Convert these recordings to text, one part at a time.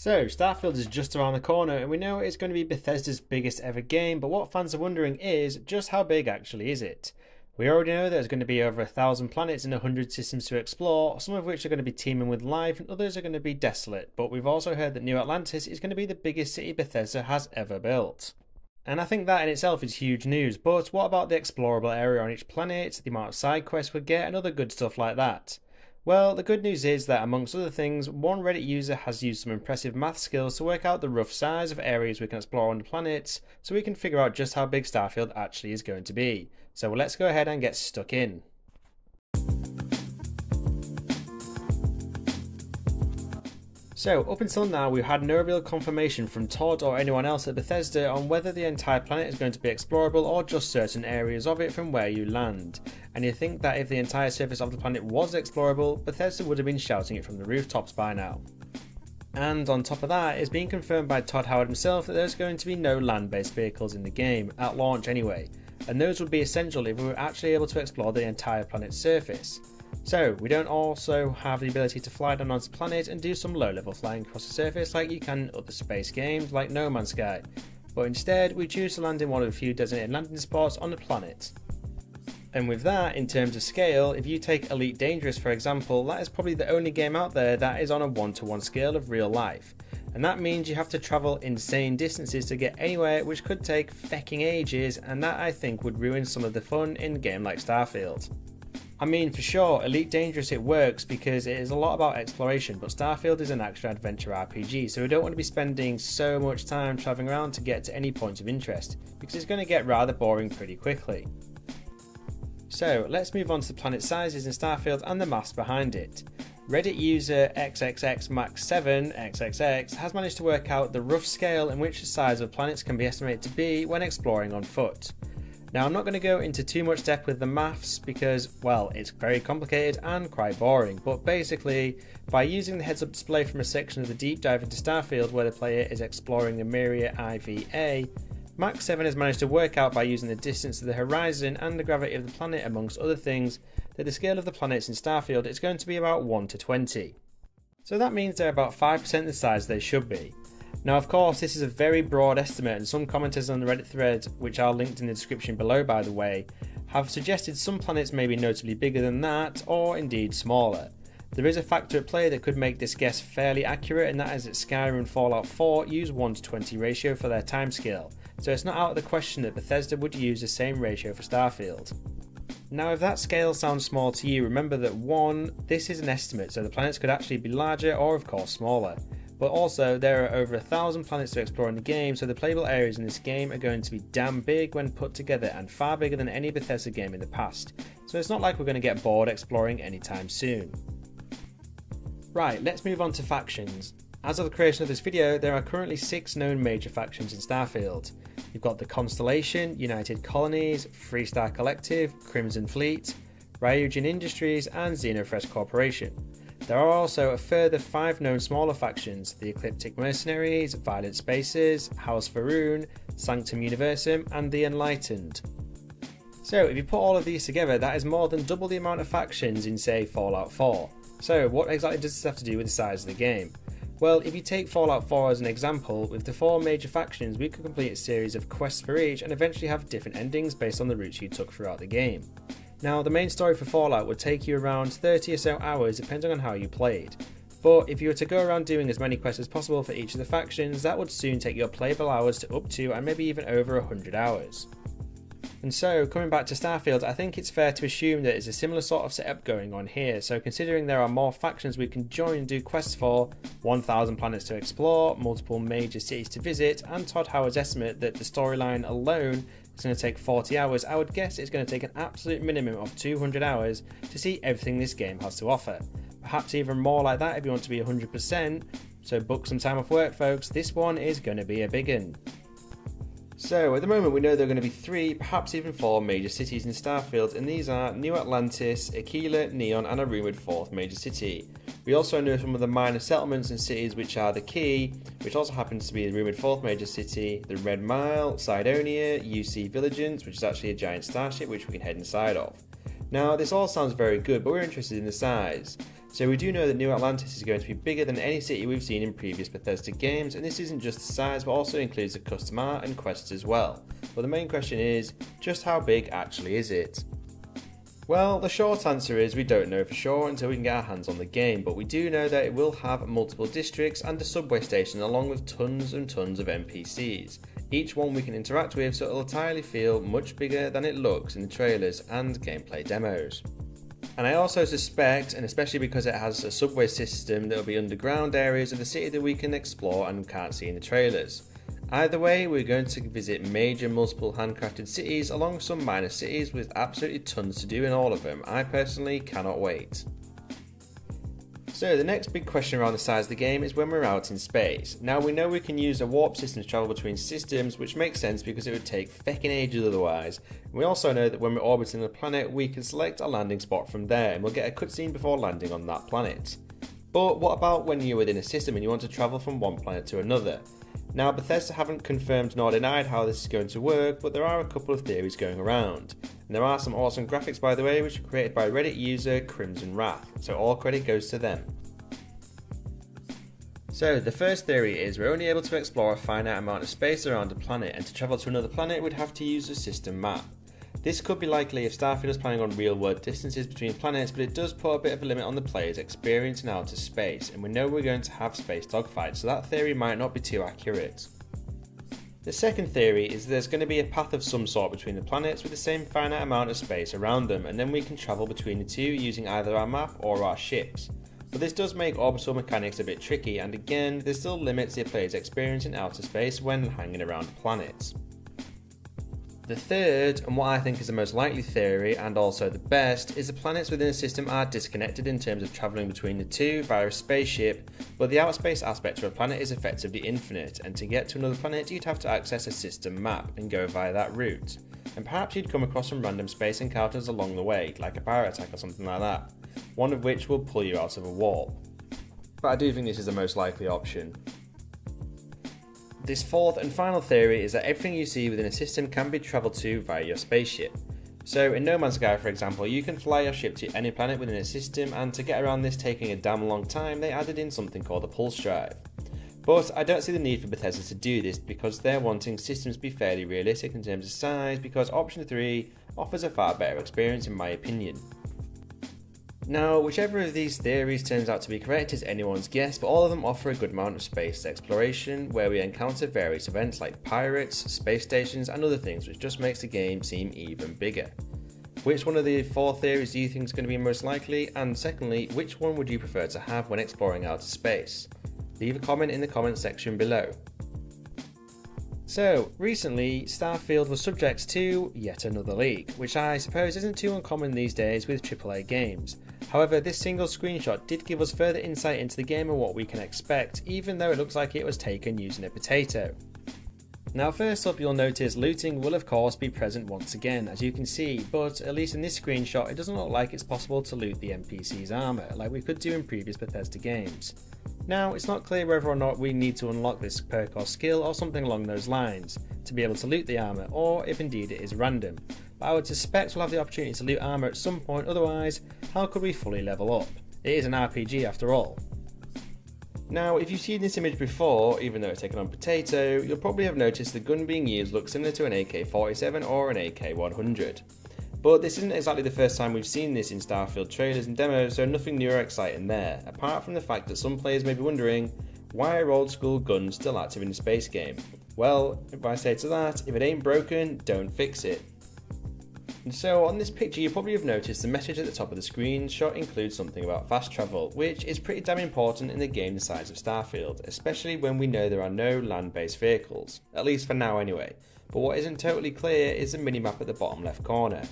So, Starfield is just around the corner, and we know it's going to be Bethesda's biggest ever game, but what fans are wondering is, just how big actually is it? We already know there's going to be over 1,000 planets and 100 systems to explore, some of which are going to be teeming with life and others are going to be desolate, but we've also heard that New Atlantis is going to be the biggest city Bethesda has ever built. And I think that in itself is huge news, but what about the explorable area on each planet, the amount of side quests we get, and other good stuff like that? Well, the good news is that amongst other things, one Reddit user has used some impressive math skills to work out the rough size of areas we can explore on the planets, so we can figure out just how big Starfield actually is going to be. So let's go ahead and get stuck in. So, up until now, we've had no real confirmation from Todd or anyone else at Bethesda on whether the entire planet is going to be explorable or just certain areas of it from where you land. And you think that if the entire surface of the planet was explorable, Bethesda would have been shouting it from the rooftops by now. And on top of that, it's been confirmed by Todd Howard himself that there's going to be no land-based vehicles in the game, at launch anyway, and those would be essential if we were actually able to explore the entire planet's surface. So, we don't also have the ability to fly down onto the planet and do some low-level flying across the surface like you can in other space games like No Man's Sky, but instead we choose to land in one of a few designated landing spots on the planet. And with that, in terms of scale, if you take Elite Dangerous for example, that is probably the only game out there that is on a 1-to-1 scale of real life. And that means you have to travel insane distances to get anywhere, which could take fecking ages, and that I think would ruin some of the fun in a game like Starfield. I mean, for sure, Elite Dangerous it works because it is a lot about exploration, but Starfield is an action-adventure RPG, so we don't want to be spending so much time travelling around to get to any point of interest, because it's going to get rather boring pretty quickly. So, let's move on to the planet sizes in Starfield and the maths behind it. Reddit user XXXmax7XXX has managed to work out the rough scale in which the size of planets can be estimated to be when exploring on foot. Now, I'm not going to go into too much depth with the maths because, well, it's very complicated and quite boring, but basically, by using the heads-up display from a section of the deep dive into Starfield where the player is exploring the Miria IVA, Max 7 has managed to work out by using the distance to the horizon and the gravity of the planet amongst other things that the scale of the planets in Starfield is going to be about 1 to 20. So that means they're about 5% the size they should be. Now of course this is a very broad estimate, and some commenters on the Reddit thread, which are linked in the description below by the way, have suggested some planets may be notably bigger than that or indeed smaller. There is a factor at play that could make this guess fairly accurate, and that is that Skyrim and Fallout 4 use 1 to 20 ratio for their timescale, so it's not out of the question that Bethesda would use the same ratio for Starfield. Now if that scale sounds small to you, remember that 1, this is an estimate, so the planets could actually be larger or of course smaller. But also, there are over 1,000 planets to explore in the game, so the playable areas in this game are going to be damn big when put together and far bigger than any Bethesda game in the past. So it's not like we're going to get bored exploring anytime soon. Right, let's move on to factions. As of the creation of this video, there are currently 6 known major factions in Starfield. You've got the Constellation, United Colonies, Freestar Collective, Crimson Fleet, Ryujin Industries and Xenofresh Corporation. There are also a further 5 known smaller factions: the Ecliptic Mercenaries, Violent Spaces, House Faroon, Sanctum Universum and the Enlightened. So if you put all of these together, that is more than double the amount of factions in say Fallout 4. So what exactly does this have to do with the size of the game? Well, if you take Fallout 4 as an example, with the 4 major factions we could complete a series of quests for each and eventually have different endings based on the routes you took throughout the game. Now, the main story for Fallout would take you around 30 or so hours depending on how you played, but if you were to go around doing as many quests as possible for each of the factions, that would soon take your playable hours to up to and maybe even over 100 hours. And so, coming back to Starfield, I think it's fair to assume that it's a similar sort of setup going on here, so considering there are more factions we can join and do quests for, 1,000 planets to explore, multiple major cities to visit, and Todd Howard's estimate that the storyline alone is going to take 40 hours, I would guess it's going to take an absolute minimum of 200 hours to see everything this game has to offer. Perhaps even more like that if you want to be 100%, so book some time off work folks, this one is going to be a big one. So at the moment we know there are going to be 3, perhaps even 4 major cities in Starfield, and these are New Atlantis, Aquila, Neon and a rumoured 4th major city. We also know some of the minor settlements and cities which are the Key, which also happens to be the rumoured 4th major city, the Red Mile, Sidonia, UC Villigence, which is actually a giant starship which we can head inside of. Now this all sounds very good, but we're interested in the size. So we do know that New Atlantis is going to be bigger than any city we've seen in previous Bethesda games, and this isn't just the size but also includes the custom art and quests as well. But the main question is, just how big actually is it? Well, the short answer is we don't know for sure until we can get our hands on the game, but we do know that it will have multiple districts and a subway station along with tons and tons of NPCs. Each one we can interact with, so it'll entirely feel much bigger than it looks in the trailers and gameplay demos. And I also suspect, and especially because it has a subway system, there will be underground areas of the city that we can explore and can't see in the trailers. Either way, we're going to visit major multiple handcrafted cities along some minor cities with absolutely tons to do in all of them. I personally cannot wait. So the next big question around the size of the game is when we're out in space. Now we know we can use a warp system to travel between systems, which makes sense because it would take feckin' ages otherwise. We also know that when we're orbiting a planet, we can select a landing spot from there and we'll get a cutscene before landing on that planet. But what about when you're within a system and you want to travel from one planet to another? Now Bethesda haven't confirmed nor denied how this is going to work, but there are a couple of theories going around. And there are some awesome graphics, by the way, which were created by Reddit user Crimson Wrath, so all credit goes to them. So the first theory is we're only able to explore a finite amount of space around a planet, and to travel to another planet we'd have to use a system map. This could be likely if Starfield is planning on real world distances between planets, but it does put a bit of a limit on the player's experience in outer space, and we know we're going to have space dogfights, so that theory might not be too accurate. The second theory is there's going to be a path of some sort between the planets with the same finite amount of space around them, and then we can travel between the two using either our map or our ships. But this does make orbital mechanics a bit tricky, and again, this still limits the player's experience in outer space when hanging around planets. The third, and what I think is the most likely theory, and also the best, is the planets within a system are disconnected in terms of travelling between the two via a spaceship, but the outer space aspect of a planet is effectively infinite, and to get to another planet you'd have to access a system map and go via that route. And perhaps you'd come across some random space encounters along the way, like a pirate attack or something like that, one of which will pull you out of a warp. But I do think this is the most likely option. This fourth and final theory is that everything you see within a system can be travelled to via your spaceship. So in No Man's Sky, for example, you can fly your ship to any planet within a system, and to get around this taking a damn long time, they added in something called a pulse drive. But I don't see the need for Bethesda to do this because they're wanting systems to be fairly realistic in terms of size, because option 3 offers a far better experience in my opinion. Now, whichever of these theories turns out to be correct is anyone's guess, but all of them offer a good amount of space exploration, where we encounter various events like pirates, space stations and other things, which just makes the game seem even bigger. Which one of the 4 theories do you think is going to be most likely? And secondly, which one would you prefer to have when exploring outer space? Leave a comment in the comment section below. So, recently, Starfield was subject to yet another leak, which I suppose isn't too uncommon these days with AAA games. However, this single screenshot did give us further insight into the game and what we can expect, even though it looks like it was taken using a potato. Now first up, you'll notice looting will of course be present once again, as you can see, but at least in this screenshot it doesn't look like it's possible to loot the NPC's armour, like we could do in previous Bethesda games. Now, it's not clear whether or not we need to unlock this perk or skill or something along those lines to be able to loot the armour, or if indeed it is random. But I would suspect we'll have the opportunity to loot armour at some point, otherwise how could we fully level up? It is an RPG after all. Now, if you've seen this image before, even though it's taken on potato, you'll probably have noticed the gun being used looks similar to an AK-47 or an AK-100. But this isn't exactly the first time we've seen this in Starfield trailers and demos, so nothing new or exciting there, apart from the fact that some players may be wondering, why are old school guns still active in a space game? Well, if I say to that, if it ain't broken, don't fix it. And so on this picture you probably have noticed the message at the top of the screenshot includes something about fast travel, which is pretty damn important in a game the size of Starfield, especially when we know there are no land-based vehicles, at least for now anyway. But what isn't totally clear is the minimap at the bottom left corner,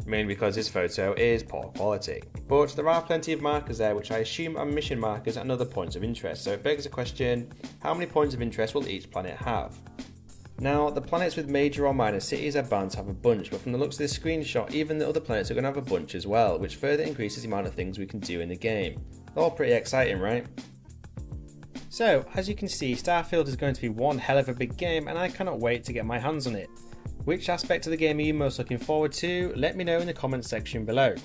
mainly because this photo is poor quality. But there are plenty of markers there which I assume are mission markers and other points of interest, so it begs the question, how many points of interest will each planet have? Now, the planets with major or minor cities are bound to have a bunch, but from the looks of this screenshot, even the other planets are going to have a bunch as well, which further increases the amount of things we can do in the game. All pretty exciting, right? So, as you can see, Starfield is going to be one hell of a big game, and I cannot wait to get my hands on it. Which aspect of the game are you most looking forward to? Let me know in the comments section below.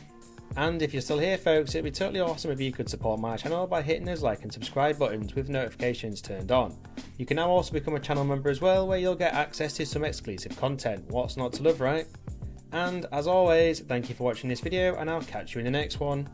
And if you're still here folks, it'd be totally awesome if you could support my channel by hitting those like and subscribe buttons with notifications turned on. You can now also become a channel member as well, where you'll get access to some exclusive content. What's not to love, right? And as always, thank you for watching this video, and I'll catch you in the next one.